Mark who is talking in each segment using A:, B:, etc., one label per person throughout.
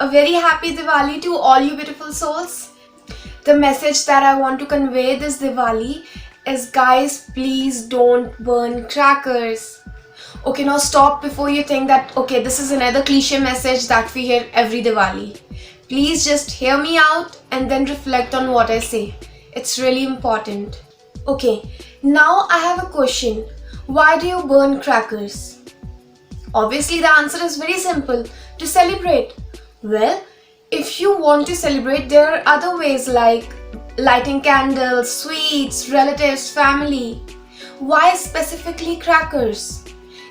A: A very happy Diwali to all you beautiful souls. The message that I want to convey this Diwali is, guys, please don't burn crackers. Okay, now stop before you think that, okay, this is another cliche message that we hear every Diwali. Please just hear me out and then reflect on what I say. It's really important. Okay, now I have a question. Why do you burn crackers? Obviously, the answer is very simple: to celebrate. Well, if you want to celebrate, there are other ways like lighting candles, sweets, relatives, family. Why specifically crackers?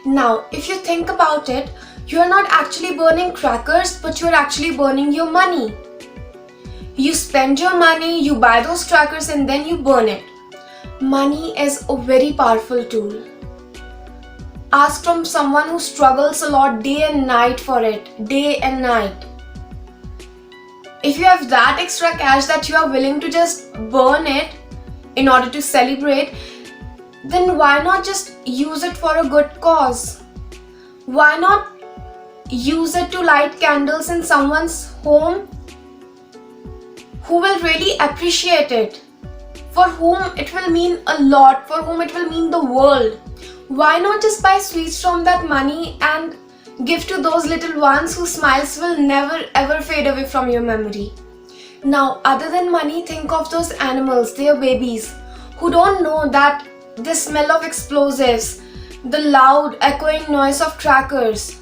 A: Now, if you think about it, you are not actually burning crackers, but you are actually burning your money. You spend your money, you buy those crackers, and then you burn it. Money is a very powerful tool. Ask from someone who struggles a lot day and night for it, day and night. If you have that extra cash that you are willing to just burn it in order to celebrate, then why not just use it for a good cause? Why not use it to light candles in someone's home who will really appreciate it, for whom it will mean a lot, for whom it will mean the world? Why not just buy sweets from that money and give to those little ones whose smiles will never ever fade away from your memory? Now, other than money, think of those animals, their babies, who don't know that the smell of explosives, the loud echoing noise of crackers,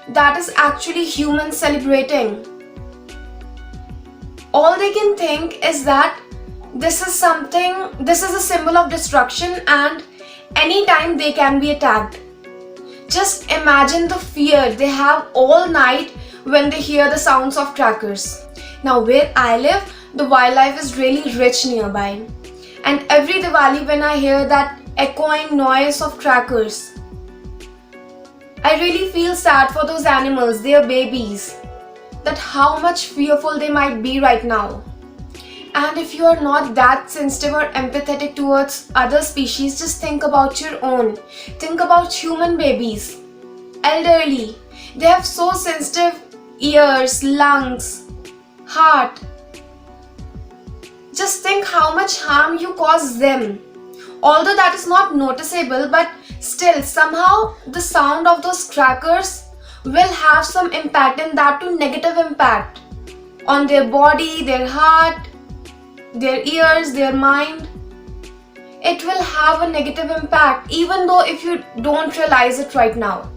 A: that is actually humans celebrating. All they can think is that this is a symbol of destruction, and anytime they can be attacked. Just imagine the fear they have all night when they hear the sounds of crackers. Now, where I live, the wildlife is really rich nearby. And every Diwali when I hear that echoing noise of crackers, I really feel sad for those animals, their babies, that how much fearful they might be right now. And if you are not that sensitive or empathetic towards other species, just think about your own. Think about human babies, elderly. They have so sensitive ears, lungs, heart. Just think how much harm you cause them. Although that is not noticeable, but still somehow the sound of those crackers will have some impact, and that too negative impact on their body, their heart, their ears, their mind. It will have a negative impact, even though if you don't realize it right now.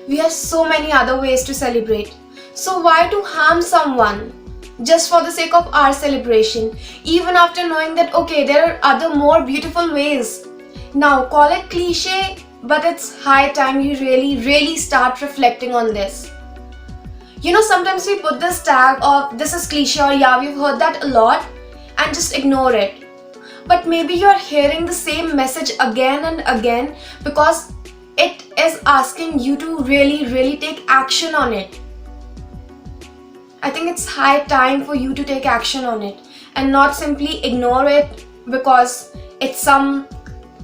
A: We have so many other ways to celebrate. So why to harm someone just for the sake of our celebration, even after knowing that, okay, there are other more beautiful ways? Now, call it cliche, but it's high time you really start reflecting on this. You know, sometimes we put this tag of this is cliche, or yeah, we've heard that a lot, and just ignore it. But maybe you're hearing the same message again and again because it is asking you to really take action on it. I think it's high time for you to take action on it and not simply ignore it because it's some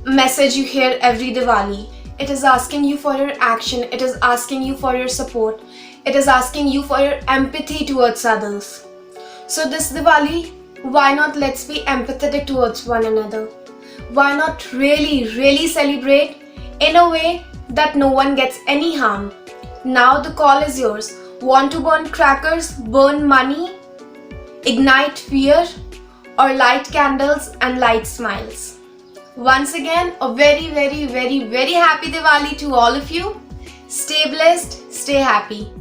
A: message you hear every Diwali. It is asking you for your action. It is asking you for your support. It is asking you for your empathy towards others. So this Diwali, why not let's be empathetic towards one another? Why not really celebrate in a way that no one gets any harm? Now the call is yours. Want to burn crackers, burn money, ignite fear, or light candles and light smiles? Once again, a very happy Diwali to all of you. Stay blessed, stay happy.